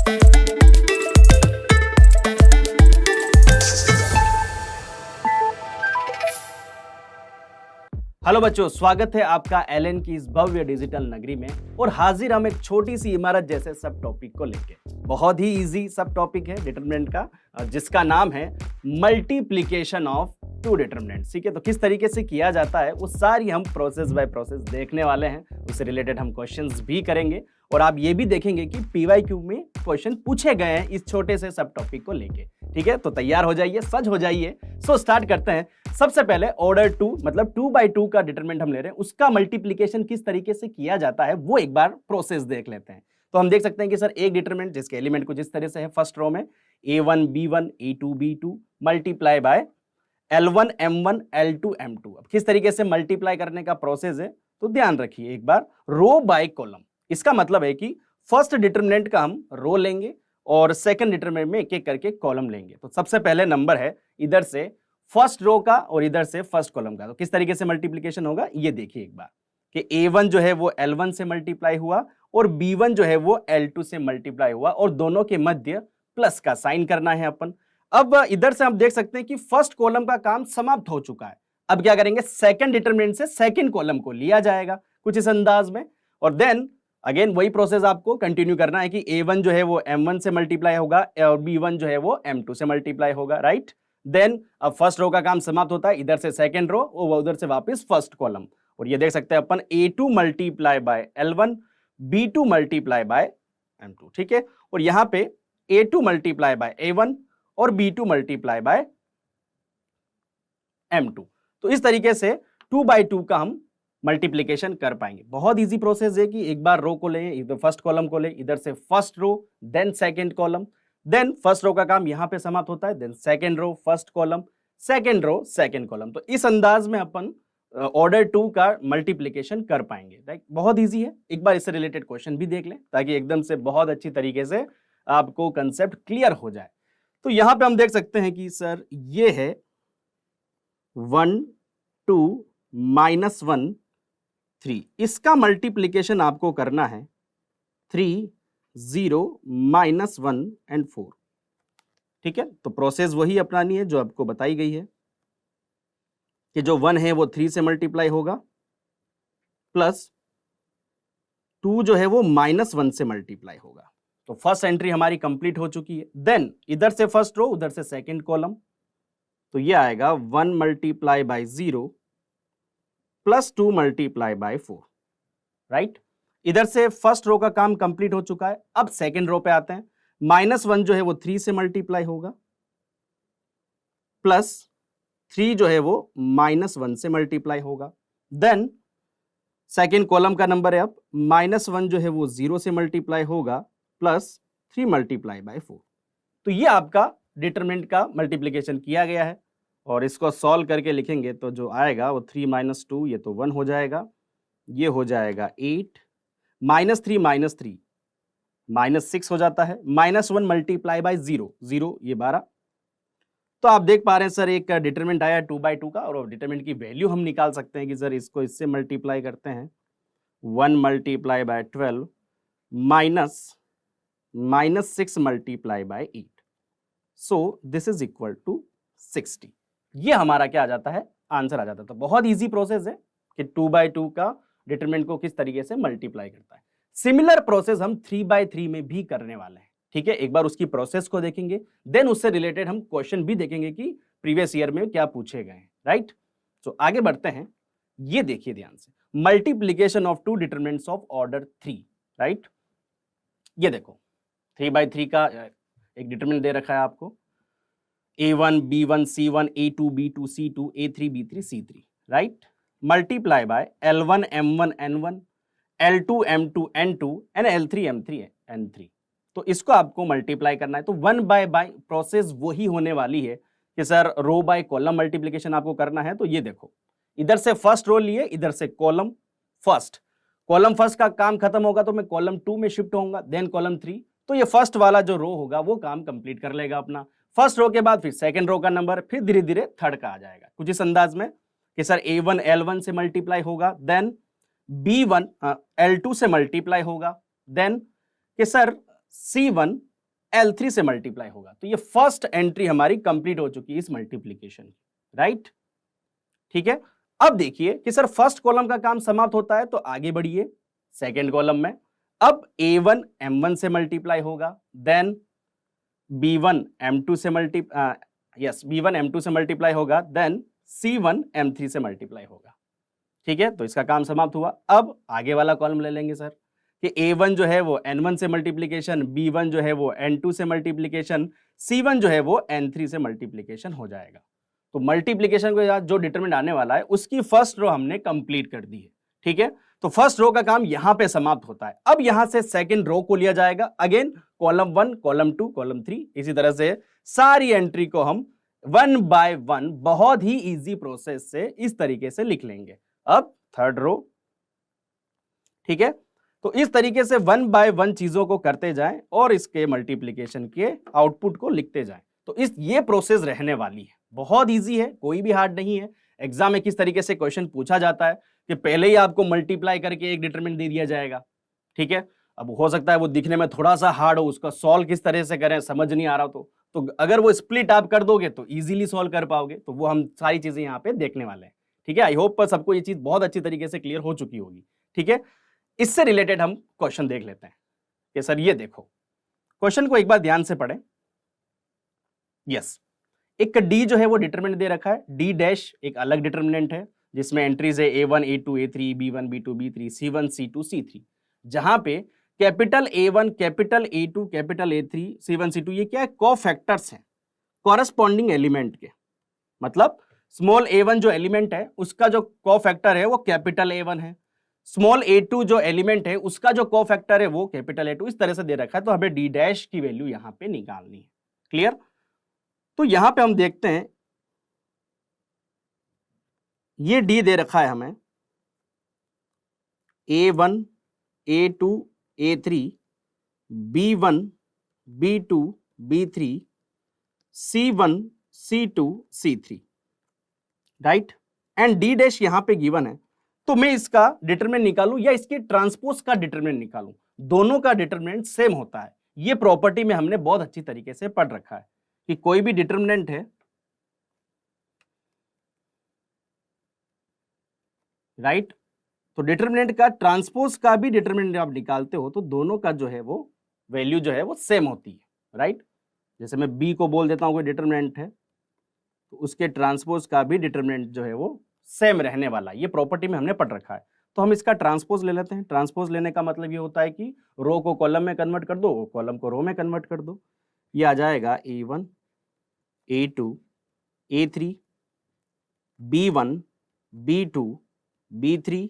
Hello बच्चों, स्वागत है आपका एलएन की इस भव्य डिजिटल नगरी में। और हाजिर हम एक छोटी सी इमारत जैसे सब टॉपिक को लेके। बहुत ही इजी सब टॉपिक है डिटरमिनेंट का, जिसका नाम है मल्टीप्लिकेशन ऑफ टू डिटरमिनेंट्स। ठीक है, तो किस तरीके से किया जाता है वो सारी हम प्रोसेस बाय प्रोसेस देखने वाले हैं। उससे रिलेटेड हम क्वेश्चंस भी करेंगे और आप ये भी देखेंगे कि पीवाईक्यू में क्वेश्चन पूछे गए हैं इस छोटे से सब टॉपिक को लेके। ठीक है, तो तैयार हो जाइए, सज हो जाइए। सो स्टार्ट करते हैं। सबसे पहले ऑर्डर 2 मतलब 2/2 का डिटरमिनेंट हम ले रहे हैं, उसका मल्टीप्लिकेशन किस तरीके से किया जाता है वो एक बार प्रोसेस देख लेते हैं। तो हम देख सकते हैं कि सर एक डिटरमिनेंट जिसके एलिमेंट को जिस तरह से है फर्स्ट रो में a1 b1 a2 b2 multiply by l1 m1 l2 m2। अब किस तरीके से मल्टीप्लाई करने का प्रोसेस है तो ध्यान रखिए एक बार, रो बाय कॉलम। इसका मतलब है कि फर्स्ट डिटरमिनेंट का हम रो लेंगे और सेकंड डिटरमिनेंट में एक एक करके कॉलम लेंगे। तो सबसे पहले नंबर है इधर से फर्स्ट रो का और इधर से फर्स्ट कॉलम का। तो किस तरीके से मल्टीप्लिकेशन होगा ये देखिए एक बार कि a1 जो है वो l1 से मल्टीप्लाई हुआ और b1 जो है वो l2 से मल्टीप्लाई हुआ और दोनों के मध्य प्लस का साइन करना है अपन। अब इधर से हम देख सकते हैं कि फर्स्ट कॉलम का काम समाप्त हो चुका है। अब क्या करेंगे, सेकंड डिटरमिनेंट से सेकंड कॉलम को लिया जाएगा कुछ इस अंदाज में। और देन अगेन वही प्रोसेस आपको कंटिन्यू करना है कि a1 जो है वो m1 से मल्टीप्लाई होगा और b1 जो है वो m2 से मल्टीप्लाई होगा, राइट। देन अब फर्स्ट रो का काम समाप्त होता है, इधर से सेकंड रो और उधर से वापस फर्स्ट कॉलम। और ये देख सकते हैं अपन a2 multiply by l1 b2 multiply by m2। ठीक है, और यहां पे a2 मल्टीप्लाई बाय a1 और b2 मल्टीप्लाई बाय m2। तो इस तरीके से 2/2 का हम मल्टीप्लिकेशन कर पाएंगे। बहुत इजी प्रोसेस है कि एक बार रो को ले, इधर फर्स्ट कॉलम को ले, इधर से first row then second column, then first row का काम यहां पे समाप्त होता है, then second row first column, second row second column. तो इस अंदाज में अपन ऑर्डर 2 का मल्टीप्लिकेशन कर पाएंगे। राइट, बहुत इजी है। एक बार इससे रिलेटेड क्वेश्चन भी देख लें ताकि एकदम से बहुत अच्छी तरीके से आपको कंसेप्ट क्लियर हो जाए। तो यहां पे हम देख सकते हैं कि सर ये है 1 2 -1 3, इसका मल्टीप्लिकेशन आपको करना है 3 0 -1 एंड 4। ठीक है, तो प्रोसेस वही अपनानी है जो आपको बताई गई है कि जो 1 है वो 3 से मल्टीप्लाई होगा प्लस 2 जो है वो -1 से मल्टीप्लाई होगा। तो फर्स्ट एंट्री हमारी कंप्लीट हो चुकी है। देन इधर से फर्स्ट रो उधर से सेकंड कॉलम, तो ये आएगा 1 multiply bye 0 plus 2 multiply by 4, right. इधर से फर्स्ट रो का काम कंप्लीट हो चुका है। अब सेकंड रो पे आते हैं। -1 जो है वो 3 से मल्टीप्लाई होगा प्लस 3 जो है वो -1 से मल्टीप्लाई होगा। देन सेकंड कॉलम का नंबर है अब -1 जो है वो 0 से मल्टीप्लाई होगा प्लस 3 मल्टीप्लाई बाय 4। तो ये आपका डिटरमिनेंट का मल्टीप्लिकेशन किया गया है और इसको सॉल्व करके लिखेंगे तो जो आएगा वो 3 - 2 ये तो 1 हो जाएगा, ये हो जाएगा 8 -3 -3 -6 हो जाता है, -1 मल्टीप्लाई बाय 0 0 ये 12। तो आप देख पा रहे हैं सर एक डिटरमिनेंट आया 2/2 का और डिटरमिनेंट की वैल्यू हम निकाल सकते हैं कि सर इसको इससे मल्टीप्लाई करते हैं 1 multiply by 12 -6 multiply by 8। So this is equal to 60। ये हमारा क्या आ जाता है, आंसर आ जाता है। तो बहुत इजी प्रोसेस है कि 2/2 का डिटरमिनेंट को किस तरीके से मल्टीप्लाई करता है। सिमिलर प्रोसेस हम 3/3 में भी करने वाले हैं। ठीक है, एक बार उसकी प्रोसेस को देखेंगे, देन उससे रिलेटेड हम क्वेश्चन भी देखेंगे कि प्रीवियस ईयर में क्या पूछे गए हैं, राइट। तो आगे बढ़ते हैं। ये देखिए ध्यान से, multiplication of 2 determinants of order 3, right. ये देखो 3/3 का एक डिटरमिनेंट दे रखा है आपको, a1 b1 c1 a2 b2 c2 a3 b3 c3, right. Multiply by l1 m1 n1 l2 m2 n2 and l3 m3 n3। तो इसको आपको मल्टीप्लाई करना है। तो 1/बाय प्रोसेस वही होने वाली है कि sir row by column multiplication आपको करना है। तो ये देखो इधर से फर्स्ट रो लिए, इधर से कॉलम फर्स्ट, कॉलम फर्स्ट का काम खत्म होगा तो मैं कॉलम 2 में शिफ्ट होऊंगा, देन कॉलम 3। तो ये फर्स्ट वाला जो रो होगा वो काम कंप्लीट कर लेगा अपना। फर्स्ट रो के बाद फिर सेकंड रो का नंबर, फिर धीरे धीरे थर्ड का आ जाएगा कुछ इस अंदाज में कि सर a1 l1 से मल्टीप्लाई होगा, देन b1 l2 से मल्टीप्लाई होगा, देन कि सर c1 L3 से मल्टीप्लाई होगा। तो ये फर्स्ट एंट्री हमारी कंप्लीट हो चुकी है इस मल्टीप्लीकेशन की, राइट। ठीक है, अब देखिए कि सर फर्स्ट कॉलम का काम समाप्त होता है, तो आगे बढ़िए सेकेंड कॉलम में। अब A1 M1 से मल्टीप्लाई होगा, देन B1 M2 से B1 M2 से मल्टीप्लाई होगा, देन C1 M3 से मल्टीप्लाई होगा। ठीक है, तो इसका काम समाप्त हुआ। अब आगे वाला कॉलम ले लेंगे सर कि A1 जो है वो N1 से मल्टीप्लीकेशन, B1 जो है वो N2 से मल्टीप्लीकेशन, C1 जो है वो N3 से मल्टीप्लीकेशन हो जाएगा। तो मल्टीप्लीकेशन के साथ जो डिटरमिनेंट आने वाला है उसकी फर्स्ट रो हमने कंप्लीट कर दी है। ठीक है, तो फर्स्ट रो का काम यहां पे समाप्त होता है। अब यहां से सेकंड रो को लिया जाएगा, अगेन कॉलम 1, कॉलम 2, कॉलम 3, इसी तरह से सारी एंट्री को हम 1 बाय 1 बहुत ही इजी प्रोसेस से इस तरीके से लिख लेंगे। अब थर्ड रो, ठीक है, तो इस तरीके से 1 बाय 1 चीजों को करते जाएं और इसके मल्टीप्लीकेशन के आउटपुट को लिखते जाएं। तो ये प्रोसेस रहने वाली है, बहुत इजी है, कोई भी हार्ड नहीं है। एग्जाम में किस तरीके से क्वेश्चन पूछा जाता है कि पहले ही आपको मल्टीप्लाई करके एक डिटरमिनेंट दे दिया जाएगा। ठीक है, अब हो सकता है वो दिखने में थोड़ा सा हार्ड हो, उसका सॉल्व किस तरह से करें समझ नहीं आ रहा तो अगर वो स्प्लिट आप कर दोगे तो इजीली सॉल्व कर पाओगे। तो वो हम सारी चीजें यहाँ पे देखने वाले हैं। ठीक है, आई होप पर सबको ये चीज बहुत अच्छी तरीके से क्लियर हो चुकी होगी। ठीक है, इससे रिलेटेड हम क्वेश्चन देख लेते हैं कि सर ये देखो, क्वेश्चन को एक बार ध्यान से पढ़ें। यस, एक डी जो है वो डिटरमिनेंट दे रखा है, डी डैश एक अलग डिटरमिनेंट है जिसमें एंट्रीज है A1 A2 A3 B1 B2 B3 C1 C2 C3, जहां पे capital A1 capital A2 capital A3 C1 C2 ये क्या है, कोफैक्टर्स हैं कॉरेस्पॉन्डिंग एलिमेंट के। मतलब स्मॉल A1 जो एलिमेंट है उसका जो कोफैक्टर है वो कैपिटल A1 है, स्मॉल A2 जो एलिमेंट है उसका जो कोफैक्टर है वो कैपिटल A2, इस तरह से दे रखा है। तो हमें डी डैश की वैल्यू यहां पे निकालनी है। क्लियर? तो यहां पे हम देखते हैं ये डी दे रखा है हमें A1 A2 A3 B1 B2 B3 C1 C2 C3, right, and D dash यहां पे गिवन है। तो मैं इसका डिटरमिनेंट निकालूं या इसके ट्रांसपोज का डिटरमिनेंट निकालूं, दोनों का डिटरमिनेंट सेम होता है। ये प्रॉपर्टी में हमने बहुत अच्छी तरीके से पढ़ रखा है कि कोई भी डिटरमिनेंट है, राइट, तो डिटरमिनेंट का ट्रांसपोज का भी डिटरमिनेंट आप निकालते हो तो दोनों का जो है वो वैल्यू जो है वो सेम होती है, राइट। जैसे मैं बी को बोल देता हूं कोई डिटरमिनेंट है तो उसके ट्रांसपोज का भी डिटरमिनेंट जो है वो सेम रहने वाला है। ये प्रॉपर्टी में हमने पढ़ रखा है। तो हम इसका ट्रांसपोज ले लेते हैं। ट्रांसपोज लेने का मतलब ये होता है कि रो को कॉलम में कन्वर्ट कर दो, कॉलम को रो में कन्वर्ट कर दो। ये आ जाएगा A1 A2 A3 B1 B2 B3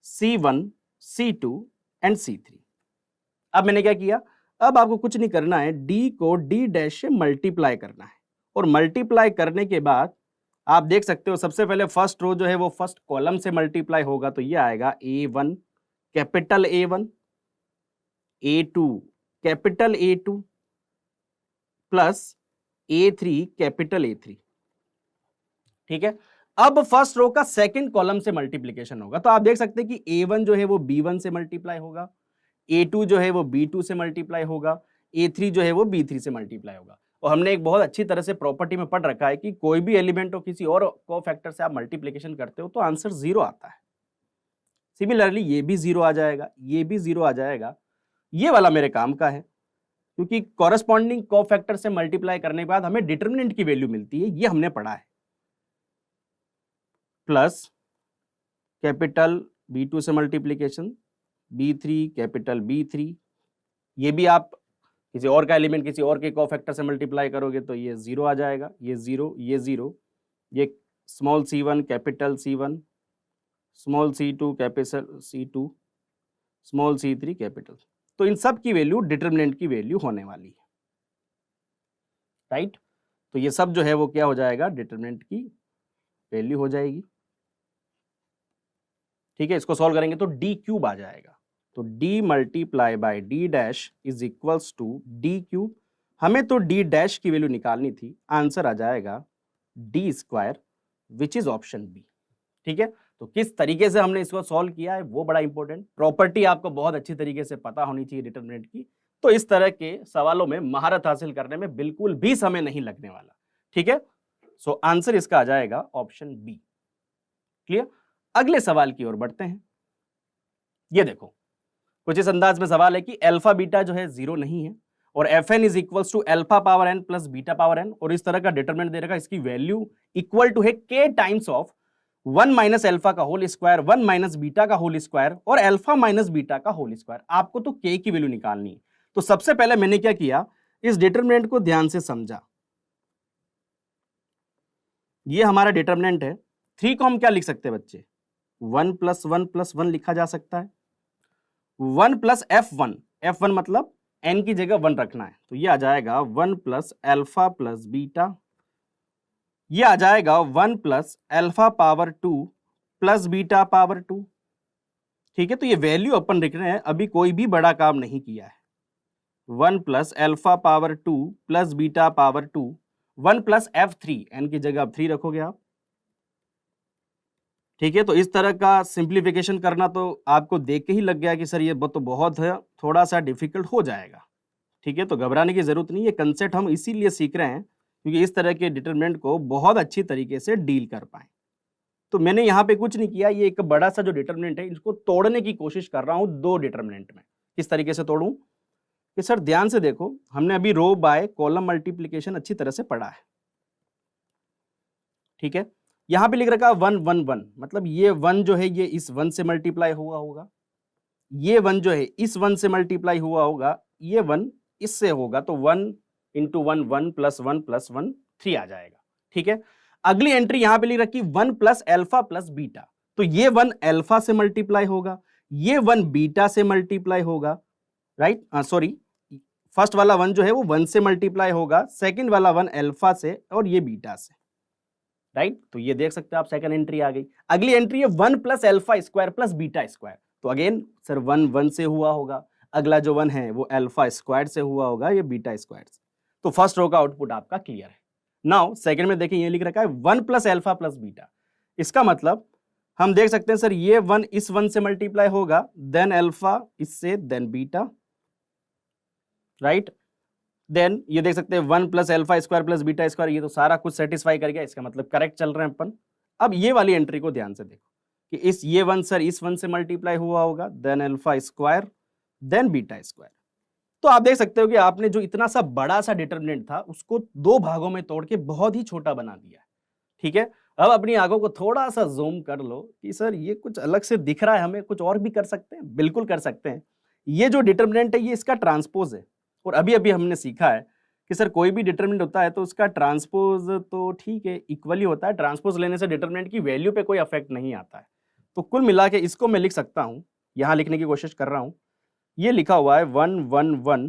C1 C2 and C3। अब मैंने क्या किया, अब आपको कुछ नहीं करना है, D को D डैश से मल्टीप्लाई करना है और मल्टीप्लाई करने के बाद आप देख सकते हो सबसे पहले फर्स्ट रो जो है वो फर्स्ट कॉलम से मल्टीप्लाई होगा। तो ये आएगा A1 capital A1 A2 capital A2 plus A3 capital A3। ठीक है, अब फर्स्ट रो का सेकंड कॉलम से मल्टीप्लीकेशन होगा। तो आप देख सकते हैं कि A1 जो है वो B1 से मल्टीप्लाई होगा, A2 जो है वो B2 से मल्टीप्लाई होगा, A3 जो है वो B3 से मल्टीप्लाई होगा। और हमने एक बहुत अच्छी तरह से प्रॉपर्टी में पढ़ रखा है कि कोई भी एलिमेंट हो किसी और कोफैक्टर से आप मल्टीप्लिकेशन करते हो तो आंसर 0 आता है। सिमिलरली ये भी 0 आ जाएगा, ये भी 0 आ जाएगा। ये वाला मेरे काम का है क्योंकि कॉरेस्पॉन्डिंग कोफैक्टर से मल्टीप्लाई करने के बाद हमें डिटरमिनेंट की वैल्यू मिलती है, ये हमने पढ़ा है। प्लस कैपिटल B2 से मल्टीप्लिकेशन B3 कैपिटल B3, ये भी आप किसी और का एलिमेंट किसी और के कोफैक्टर से मल्टीप्लाई करोगे तो ये 0 आ जाएगा, ये 0 ये 0, ये small C1 capital C1 small C2 capital C2 small C3 capital. तो इन सब की वैल्यू डिटरमिनेंट की वैल्यू होने वाली है, राइट। तो ये सब जो है वो क्या हो जाएगा, डिटरमिनेंट की वैल्यू हो जाएगी। ठीक है, इसको सॉल्व करेंगे तो D क्यूब आ जाएगा। तो D multiply by D dash is equals to D cube. हमें तो D डैश की वैल्यू निकालनी थी, आंसर आ जाएगा D square which is option B. ठीक है, तो किस तरीके से हमने इसको सॉल्व किया है वो बड़ा इंपॉर्टेंट। प्रॉपर्टी आपको बहुत अच्छी तरीके से पता होनी चाहिए डिटरमिनेंट की, तो इस तरह के सवालों में महारत हासिल करने में बिल्कुल भी समय नहीं लगने वाला। ठीक है, सो आंसर इसका आ जाएगा ऑप्शन बी। क्लियर? अगले सवाल की ओर बढ़ते हैं। ये देखो, कुछ इस अंदाज में सवाल है कि अल्फा बीटा जो है 0 नहीं है और fn is equals to alpha power n plus beta power n, और इस तरह का डिटरमिनेंट दे रखा, इसकी वैल्यू इक्वल टू है k times of 1 minus alpha का होल स्क्वायर, 1 माइनस बीटा का होल स्क्वायर और अल्फा माइनस बीटा का होल स्क्वायर। आपको तो k की वैल्यू निकालनी है। तो सबसे पहले मैंने क्या किया, इस डिटरमिनेंट को ध्यान से समझा। ये हमारा डिटरमिनेंट है। 3 को हम क्या लिख सकते हैं बच्चे, 1 प्लस 1 प्लस 1 लिखा जा सकता है। 1 प्लस f1 मतलब n की जगह 1 रखना है, तो ये आ जाएगा 1 प्लस अल्फा प्लस बीटा, ये आ जाएगा 1 plus alpha power 2 plus beta power 2। ठीक है, तो ये वैल्यू अपन लिख रहे हैं, अभी कोई भी बड़ा काम नहीं किया है। 1 plus alpha power 2 plus beta power 2, 1 plus f3, n की जगह अब 3 रखोगे आप। ठीक है, तो इस तरह का सिंप्लीफिकेशन करना तो आपको देख के ही लग गया कि सर ये तो बहुत है, थोड़ा सा डिफिकल्ट हो जाएगा। ठीक है, तो घबराने की जरूरत नहीं है। कंसेप्ट हम इसीलिए सीख रहे हैं क्योंकि इस तरह के डिटरमिनेंट को बहुत अच्छी तरीके से डील कर पाए। तो मैंने यहाँ पे कुछ नहीं किया, ये एक बड़ा सा जो डिटरमिनेंट है इसको तोड़ने की कोशिश कर रहा हूँ 2 डिटरमिनेंट में। किस तरीके से तोड़ूं कि सर ध्यान से देखो, हमने अभी रो बाय कॉलम मल्टीप्लीकेशन अच्छी तरह से पढ़ा है। ठीक है, यहां पे लिख रखा 1 1 1, मतलब ये 1 जो है ये इस 1 से मल्टीप्लाई हुआ होगा, ये 1 जो है इस 1 से मल्टीप्लाई हुआ होगा, ये 1 इससे होगा, तो 1 इंटू 1 1 प्लस 1 प्लस 1 3 आ जाएगा। ठीक है, अगली एंट्री यहां पे लिख रखी 1 प्लस अल्फा प्लस बीटा, तो ये 1 अल्फा से मल्टीप्लाई होगा, ये 1 बीटा से मल्टीप्लाई होगा, राइट? सॉरी, फर्स्ट वाला 1 जो है वो 1 से मल्टीप्लाई होगा, सेकंड वाला 1 अल्फा से और ये बीटा से, राइट? तो ये देख सकते हैं आप, सेकंड एंट्री आ गई। अगली एंट्री है 1 plus alpha square plus beta square, तो अगेन सर 1 1 से हुआ होगा, अगला जो 1 है वो अल्फा स्क्वायर से हुआ होगा, ये बीटा स्क्वायर से। तो फर्स्ट रो का आउटपुट आपका क्लियर है। नाउ सेकंड में देखिए, ये लिख रखा है 1 प्लस अल्फा प्लस बीटा, इसका मतलब हम देख सकते हैं सर ये 1 इस 1 से मल्टीप्लाई होगा, देन अल्फा इससे, देन बीटा, राइट? देन ये देख सकते हैं 1 plus alpha square plus beta square, ये तो सारा कुछ सेटिस्फाई कर गया, इसका मतलब करेक्ट चल रहे हैं अपन। अब ये वाली एंट्री को ध्यान से देखो कि इस ये 1 सर इस 1 से मल्टीप्लाई हुआ होगा, then alpha square, then beta square. तो आप देख सकते हो कि आपने जो इतना सा बड़ा सा डिटरमिनेंट था उसको 2 भागों में तोड़ के बहुत ही छोटा बना दिया है। ठीक है, अब अपनी आंखों को थोड़ा सा जूम कर लो कि सर ये कुछ अलग से दिख रहा है, हमें कुछ और भी कर सकते हैं। बिल्कुल कर सकते हैं। ये जो डिटरमिनेंट है ये इसका ट्रांसपोज है, और अभी अभी हमने सीखा है कि सर कोई भी डिटरमिनेंट होता है तो उसका ट्रांसपोज तो ठीक है इक्वली होता है, ट्रांसपोज लेने से डिटरमिनेंट की वैल्यू पे कोई अफेक्ट नहीं आता है। तो कुल मिला के इसको मैं लिख सकता हूँ, यहाँ लिखने की कोशिश कर रहा हूँ, ये लिखा हुआ है 1 1 1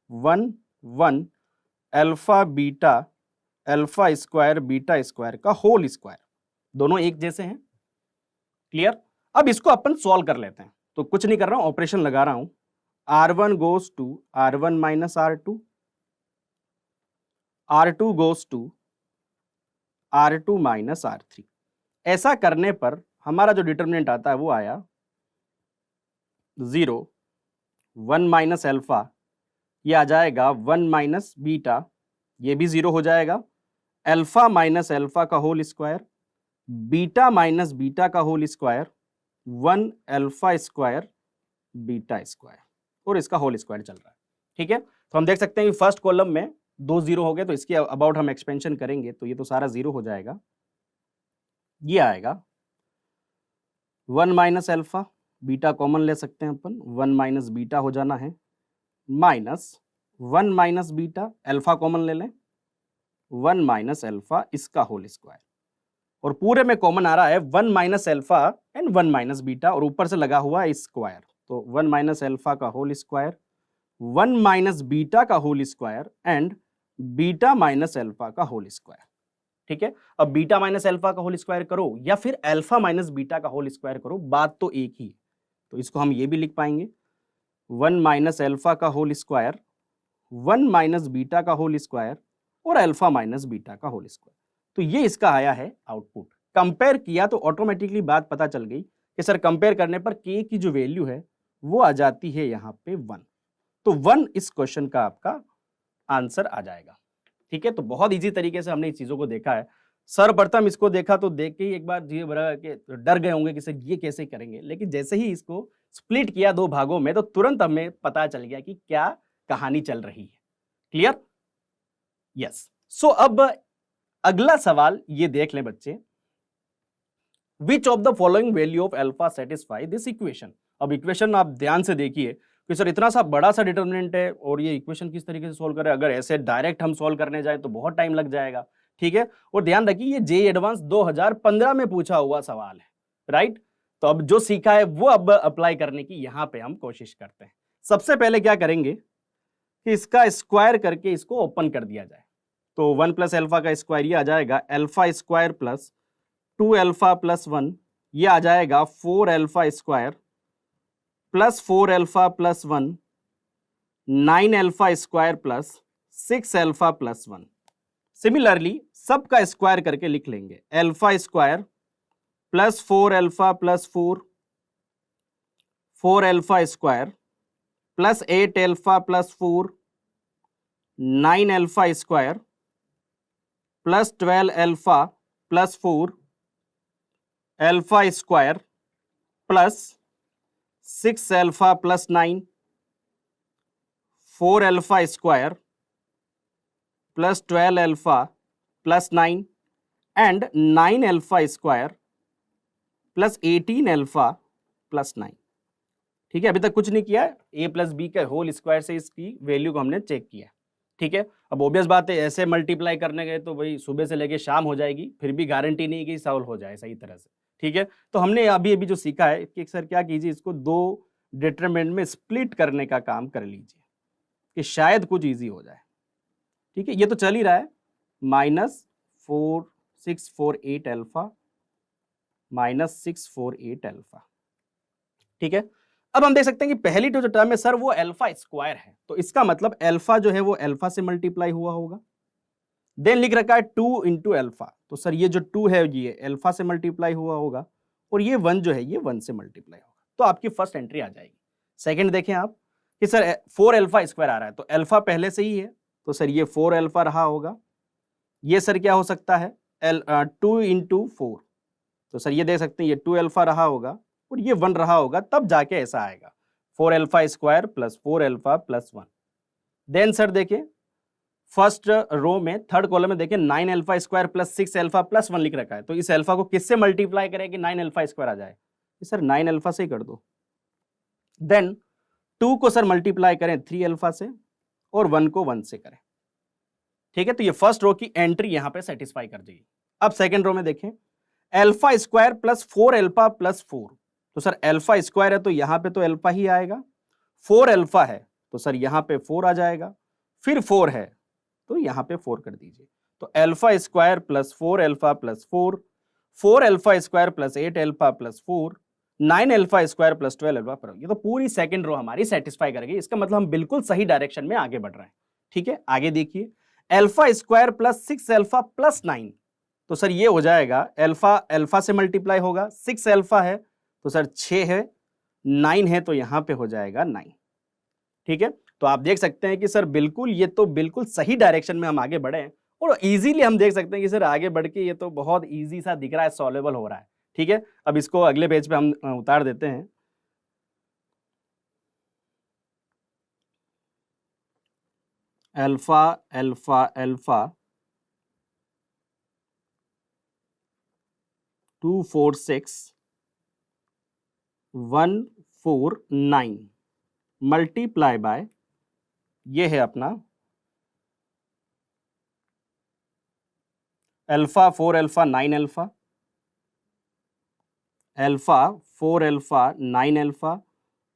1 1 alpha beta alpha square beta square का होल स्क्वायर, दोनों एक जैसे हैं। क्लियर? अब इसको अपन सॉल्व कर लेते हैं। तो कुछ नहीं कर रहा हूं, ऑपरेशन लगा रहा हूं, r1 goes to r1 minus r2, r2 goes to r2 minus r3। ऐसा करने पर हमारा जो डिटरमिनेंट आता है वो आया 0, 1 माइनस अल्फा, ये आ जाएगा 1 माइनस बीटा, ये भी 0 हो जाएगा, अल्फा माइनस अल्फा का whole square, beta minus beta का whole square, 1 alpha square beta square, और इसका होल स्क्वायर चल रहा है। ठीक है, तो हम देख सकते हैं कि फर्स्ट कॉलम में 2 0 हो गए, तो इसके अबाउट हम एक्सपेंशन करेंगे तो ये तो सारा 0 हो जाएगा। ये आएगा 1 माइनस अल्फा, बीटा कॉमन ले सकते हैं अपन, 1 माइनस बीटा हो जाना है, minus 1 minus beta, alpha common ले लें, 1 माइनस अल्फा इसका होल स्क्वायर, और पूरे में कॉमन आ रहा है 1 minus alpha and 1 minus beta, और ऊपर से लगा हुआ है स्क्वायर, तो 1 माइनस अल्फा का होल स्क्वायर, 1 माइनस बीटा का whole square and beta minus alpha का होल स्क्वायर। ठीक है, अब बीटा माइनस अल्फा का होल स्क्वायर करो या फिर अल्फा माइनस बीटा का होल स्क्वायर करो, बात तो एक ही है। तो इसको हम ये भी लिख पाएंगे 1 माइनस अल्फा का होल स्क्वायर, 1 माइनस बीटा का होल स्क्वायर और अल्फा माइनस बीटा का होल स्क्वायर। तो ये इसका आया है आउटपुट। कंपेयर किया तो ऑटोमेटिकली बात पता चल गई कि सर कंपेयर करने पर के की जो वैल्यू है वो आ जाती है यहाँ पे 1। तो 1 इस क्वेश्चन का आपका आंसर आ जाएगा। ठीक है, तो बहुत इजी तरीके से हमने इस चीजों को देखा है। सर्वप्रथम इसको देखा तो देख के ही एक बार जी बड़ा के डर गए होंगे कि सर ये कैसे करेंगे, लेकिन जैसे ही इसको स्प्लिट किया 2 भागों में तो तुरंत हमें पता चल गया कि क्या कहानी चल रही है। क्लियर? यस। सो अब अगला सवाल ये देख लें बच्चे, which of the following value of alpha satisfy this equation. अब इक्वेशन आप ध्यान से देखिए कि सर इतना सा बड़ा सा डिटर्मिनेंट है और ये इक्वेशन किस तरीके से सोल्व करें। अगर ऐसे डायरेक्ट हम सोल्व करने जाए तो बहुत टाइम लग जाएगा। ठीक है, और ध्यान रखिए ये जेईई एडवांस 2015 में पूछा हुआ सवाल है, राइट। तो अब जो सीखा है वो अब अप्लाई करने की यहां पे हम कोशिश करते हैं। सबसे पहले क्या करेंगे कि इसका स्क्वायर करके इसको ओपन कर दिया जाए। तो 1 प्लस एल्फा का स्क्वायर ये आ जाएगा alpha square plus 2 alpha plus 1, ये आ जाएगा 4 alpha square plus 4 alpha plus 1, 9 alpha square plus 6 alpha plus 1। Similarly सबका स्क्वायर करके लिख लेंगे alpha square plus 4 alpha plus 4, 4 alpha square plus 8 alpha plus 4, 9 alpha square plus 12 alpha plus 4, alpha square plus 6 alpha plus 9, 4 alpha square plus 12 alpha plus 9 and 9 alpha square plus 18 alpha plus 9। ठीक है, अभी तक कुछ नहीं किया है, a plus B के whole square से इसकी वैल्यू को हमने चेक किया। ठीक है, अब ऑब्वियस बात है ऐसे मल्टीप्लाई करने गए तो भाई सुबह से लेके शाम हो जाएगी, फिर भी गारंटी नहीं कि सॉल्व हो जाए सही तरह से। ठीक है, तो हमने अभी अभी जो सीखा है कि सर क्या कीजिए, इसको 2 डिटरमिनेंट में स्प्लिट करने का काम कर लीजिए कि शायद कुछ ईजी हो जाए। ठीक है, ये तो चल ही रहा है, -4648 अल्फा -648 अल्फा। ठीक है, अब हम देख सकते हैं कि पहली जो टर्म है सर वो अल्फा स्क्वायर है, तो इसका मतलब अल्फा जो है वो अल्फा से मल्टीप्लाई हुआ होगा। देन लिख रखा है 2 इंटू अल्फा, तो सर ये जो 2 है ये अल्फा से मल्टीप्लाई हुआ होगा और ये 1 जो है ये 1 से मल्टीप्लाई होगा, तो आपकी फर्स्ट एंट्री आ जाएगी। सेकंड देखें आप कि सर 4 अल्फा स्क्वायर आ रहा है, तो अल्फा पहले से ही है, तो सर ये 4 अल्फा रहा होगा। ये सर क्या हो सकता है 2 इंटू 4, तो सर ये देख सकते हैं ये 2 अल्फा रहा होगा और ये 1 रहा होगा, तब जाके ऐसा आएगा 4 alpha square plus 4 alpha plus 1। Then sir देखिए फर्स्ट रो में थर्ड कॉलम में देखिए 9 alpha square plus 6 alpha plus 1 लिख रखा है, तो इस अल्फा को किससे मल्टीप्लाई करें कि 9 अल्फा स्क्वायर आ जाए, सर 9 अल्फा से ही कर दो। देन 2 को सर मल्टीप्लाई करें 3 अल्फा से और 1 को 1 से करें। ठीक है, तो ये फर्स्ट रो की एंट्री यहां पे सेटिस्फाई कर देगी। अब सेकंड रो में देखें alpha square plus 4 alpha plus 4, तो सर अल्फा स्क्वायर है तो यहां पे तो अल्फा ही आएगा, 4 अल्फा है तो सर यहां पे 4 आ जाएगा, फिर 4 है तो यहां पे 4 कर दीजिए, तो alpha square plus 4 alpha plus 4, 4 alpha square plus 8 alpha plus 4, 9 alpha square plus 12 alpha पर। ये तो पूरी सेकंड रो हमारी सेटिस्फाई करेगी, इसका मतलब हम बिल्कुल सही डायरेक्शन में आगे बढ़ रहे हैं। ठीक है, आगे देखिए alpha square plus 6 alpha plus 9, तो सर ये हो जाएगा अल्फा अल्फा से मल्टीप्लाई होगा, 6 अल्फा है तो सर 6 है, 9 है तो यहां पे हो जाएगा 9। ठीक है, तो आप देख सकते हैं कि सर बिल्कुल ये तो बिल्कुल सही डायरेक्शन में हम आगे बढ़े हैं और इजीली हम देख सकते हैं कि सर आगे बढ़ के ये तो बहुत इजी सा दिख रहा है, सॉल्वेबल हो रहा है। ठीक है, अब इसको अगले पेज पे हम उतार देते हैं। Alpha alpha alpha 246,149 multiply by ये है अपना alpha 4 alpha 9 alpha, alpha 4 alpha 9 alpha,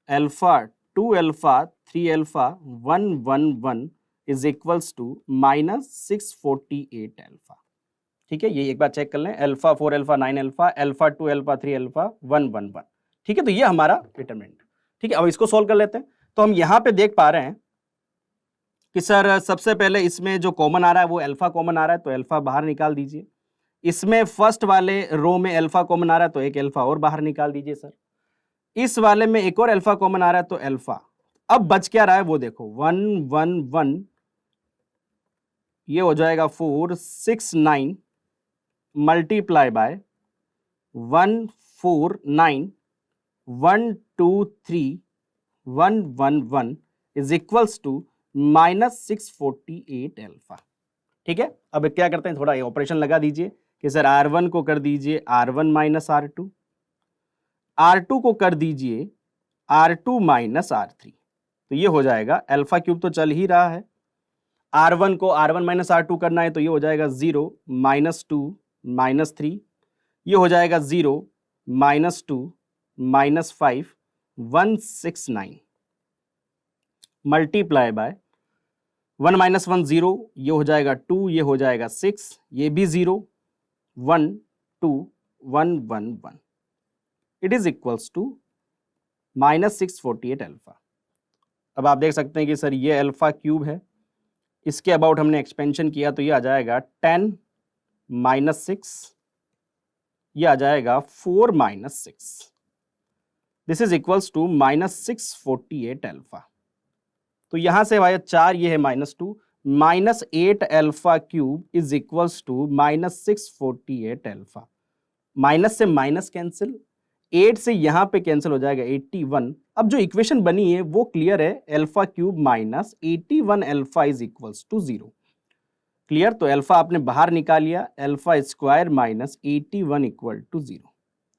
alpha 2 alpha 3 alpha 111 is equals to -648 alpha. ठीक है, ये एक बार चेक कर लें, alpha 4 alpha 9 alpha, alpha 2 alpha 3 alpha 111। ठीक है, तो ये हमारा डिटरमिनेंट। ठीक है, अब इसको सोल्व कर लेते हैं। तो हम यहां पे देख पा रहे हैं कि सर सबसे पहले इसमें जो कॉमन आ रहा है वो अल्फा कॉमन आ रहा है, तो अल्फा बाहर निकाल दीजिए। इसमें फर्स्ट वाले रो में अल्फा कॉमन आ रहा है तो एक अल्फा और बाहर निकाल दीजिए सर। इस वाले में एक और अल्फा कॉमन आ रहा है तो अल्फा, अब बच क्या रहा है वो देखो, 1 1 1, ये हो जाएगा 4 6 9 multiply by 1 4 9 1 2 3 1 1 1 is equals to -648 alpha. ठीक है, अब क्या करते हैं, थोड़ा ये ऑपरेशन लगा दीजिए कि सर R1 को कर दीजिए R1 माइनस R2, R2 को कर दीजिए R2 माइनस R3, तो ये हो जाएगा अल्फा क्यूब तो चल ही रहा है, R1 को R1 माइनस R2 करना है तो ये हो जाएगा 0 -2 -3, ये हो जाएगा 0 -2 -5 169 मल्टीप्लाई बाय 1 माइनस 1 0, ये हो जाएगा 2, ये हो जाएगा 6, ये भी 0 1 2 1 1 1, it is equals to -648 alpha. अब आप देख सकते हैं कि सर ये अल्फा क्यूब है, इसके अबाउट हमने एक्सपेंशन किया तो ये आ जाएगा 10 - 6, ये आ जाएगा 4 - 6, this is equals to -648 alpha. तो यहां से आया 4, ये है -2, -8 alpha cube is equals to -648 alpha. Minus से माइनस कैंसिल, 8 से यहां पे कैंसिल हो जाएगा 81। अब जो इक्वेशन बनी है वो क्लियर है, alpha cube minus 81 alpha is equals to 0। Clear, तो अल्फा आपने बाहर निकाल लिया, alpha square minus 81 equal to 0।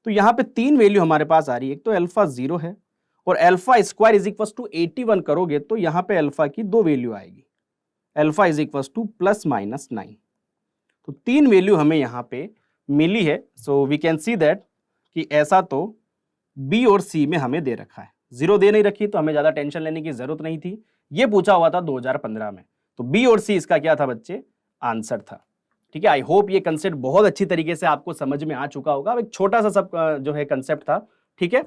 तो यहाँ पे 3 वैल्यू हमारे पास आ रही है, एक तो अल्फा 0 है और alpha square is equal to 81 करोगे तो यहाँ पे अल्फा की 2 वैल्यू आएगी, अल्फा इज इक्वल टू +-9। तो 3 वैल्यू हमें यहाँ पे मिली है। So we can see that कि ऐसा तो बी और सी में हमें दे रखा है, 0 दे नहीं रखी तो हमें ज्यादा टेंशन लेने की जरूरत नहीं थी, ये पूछा हुआ था 2015 में, तो बी और सी इसका क्या था बच्चे, आंसर था। ठीक है, आई होप ये कंसेप्ट बहुत अच्छी तरीके से आपको समझ में आ चुका होगा। अब एक छोटा सा सब जो है कंसेप्ट था, ठीक है।